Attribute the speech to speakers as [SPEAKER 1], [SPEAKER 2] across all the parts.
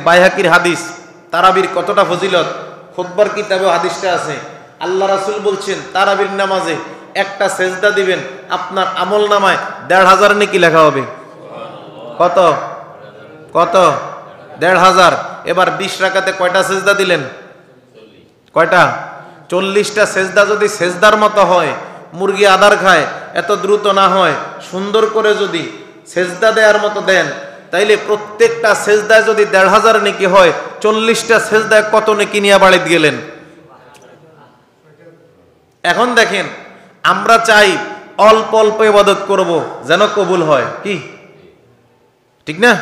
[SPEAKER 1] বাইহাকির হাদিস, তারাবির কতটা ফজিলত, খুতবার কিতাবে হাদিসটা আছে। আল্লাহ রাসূল বলছেন তারাবির নামাজে একটা সেজদা দিবেন, আপনার আমল নামায় ১৫০০ নেকি লেখা হবে। কত কত ১৫০০। এবার ২০ রাকাতে কয়টা সেজদা দিলেন? কয়টা? ৪০টা সেজদা যদি সেজদার মতো হয়, মুরগি আদার খায় এত দ্রুত না হয়, সুন্দর করে যদি সেজদা দেওয়ার মতো দেন, তাইলে প্রত্যেকটা সেজদায় যদি ১৫০০ নেকি হয়, ৪০টা সেজদায় কত নেকি নিয়ে বাড়িতে গেলেন। এখন দেখেন, আমরা চাই অল্প অল্প ইবাদত করব যেন কবুল হয়, কি ঠিক না?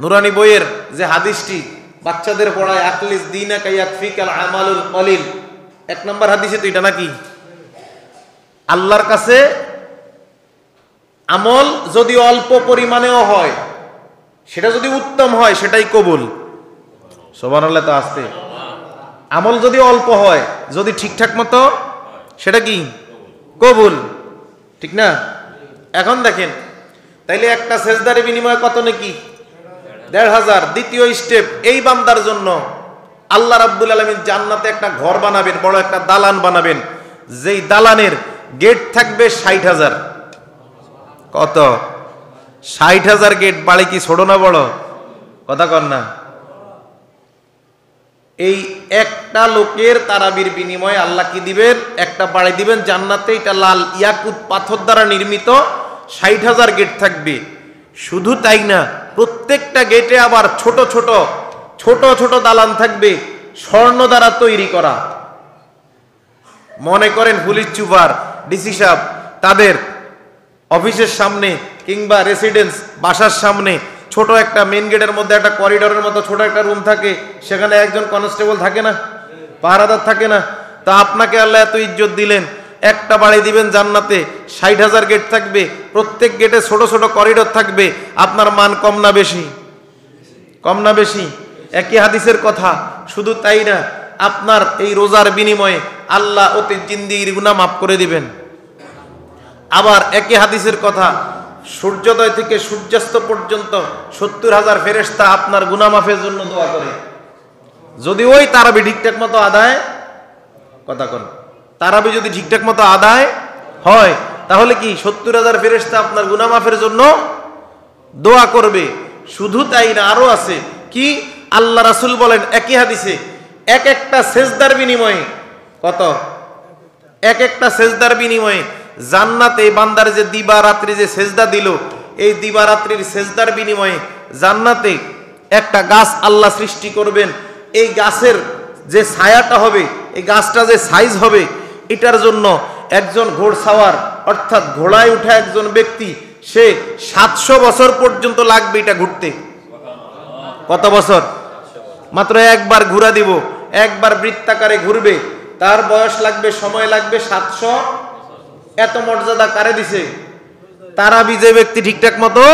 [SPEAKER 1] নুরানি বইয়ের যে হাদিসটি বাচ্চাদের পড়ায়, আকলিস দীনাকা ইয়াকফিকাল আমালুল কলিল, ১ নম্বর হাদিসে তো এটা নাকি? আল্লাহর কাছে আমল যদি অল্প পরিমাণেও হয়, সেটা যদি উত্তম হয়, সেটাই কবুল। সুবহানাল্লাহ। তো আসতে আমল যদি অল্প হয়, যদি ঠিকঠাক মতো, সেটা কি কবুল, ঠিক না? এখন দেখেন, তাইলে একটা সেজদার বিনিময়ে কত নাকি? ১৫০০। দ্বিতীয় স্টেপ, এই বান্দার জন্য আল্লাহ রাব্বুল আলামিন জান্নাতে একটা ঘর বানাবেন, বড় একটা দালান বানাবেন, যেই দালানের গেট থাকবে ৬০,০০০। কত? ৬০,০০০ গেট। বাড়ি কি ছোট না বড়? কথা কন না। এই একটা লোকের তারাবির বিনিময়ে আল্লাহ কি দিবেন? একটা বাড়ি দিবেন জান্নাতে, এটা লাল ইয়াকুত পাথর দ্বারা নির্মিত, ৬০,০০০ গেট থাকবে। শুধু তাই না, প্রত্যেকটা গেটে আবার ছোট ছোট ছোট ছোট দালান থাকবে, স্বর্ণ দ্বারা তৈরি করা। মনে করেন পুলিশ সুপার, ডিসি সাহেব, তাদের অফিসের সামনে কিংবা রেসিডেন্স বাসার সামনে ছোট একটা মেন গেটের মধ্যে একটা করিডোরের মতো ছোট একটা রুম থাকে, সেখানে একজন কনস্টেবল থাকে না, পাহারাদার থাকে না? তা আপনাকে আল্লাহ এত ইজ্জত দিলেন, একটা বাড়ি দিবেন জান্নাতে, ৬০,০০০ গেট থাকবে, প্রত্যেক গেটে ছোট ছোট করিডোর থাকবে। আপনার মান কম না বেশি? কম না বেশি? একই হাদিসের কথা। শুধু তাই না, আপনার এই রোজার বিনিময়ে আল্লাহ অতীত জিন্দেগির গুনাহ মাফ করে দিবেন। আবার একই হাদিসের কথা, সূর্যোদয় থেকে সূর্যাস্ত পর্যন্ত ৭০,০০০ ফেরেশতা আপনার গুনাহ মাফের জন্য দোয়া করে। যদি ওই তারাবি ঠিকঠাক মতো আদায়, কথা কোন, তারাবি যদি ঠিকঠাক মতো আদায় হয়, তাহলে কি ৭০,০০০ ফেরেশতা আপনার গুনাহ মাফের জন্য দোয়া করবে। শুধু তাই না, আরো আছে কি? আল্লাহ রাসূল বলেন একই হাদিসে, এক একটা সেজদার বিনিময়ে, কত? এক একটা সেজদার বিনিময়ে জান্নাতে বান্দার যে দিবা রাত্রি যে সেজদা দিল, এই দিবা রাত্রির সেজদার বিনিময়ে জান্নাতে একটা গাছ আল্লাহ সৃষ্টি করবেন। এই গাছের যে ছায়াটা হবে, এই গাছটা যে সাইজ হবে, এটার জন্য একজন ঘোড়সাওয়ার অর্থাৎ ঘোড়ায় উঠা একজন ব্যক্তি, সে ৭০০ বছর পর্যন্ত লাগবে এটা ঘুরতে। কত বছর? মাত্র একবার ঘুরা দিব, একবার বৃত্তাকারে ঘুরবে, তার বয়স লাগবে, সময় লাগবে ৭০০। এত মর্যাদা কারে দিছে? তারাবি যে ব্যক্তি ঠিকঠাক মতো,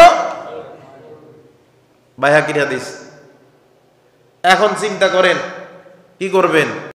[SPEAKER 1] বাইহাকির হাদিস। এখন চিন্তা করেন কি করবেন।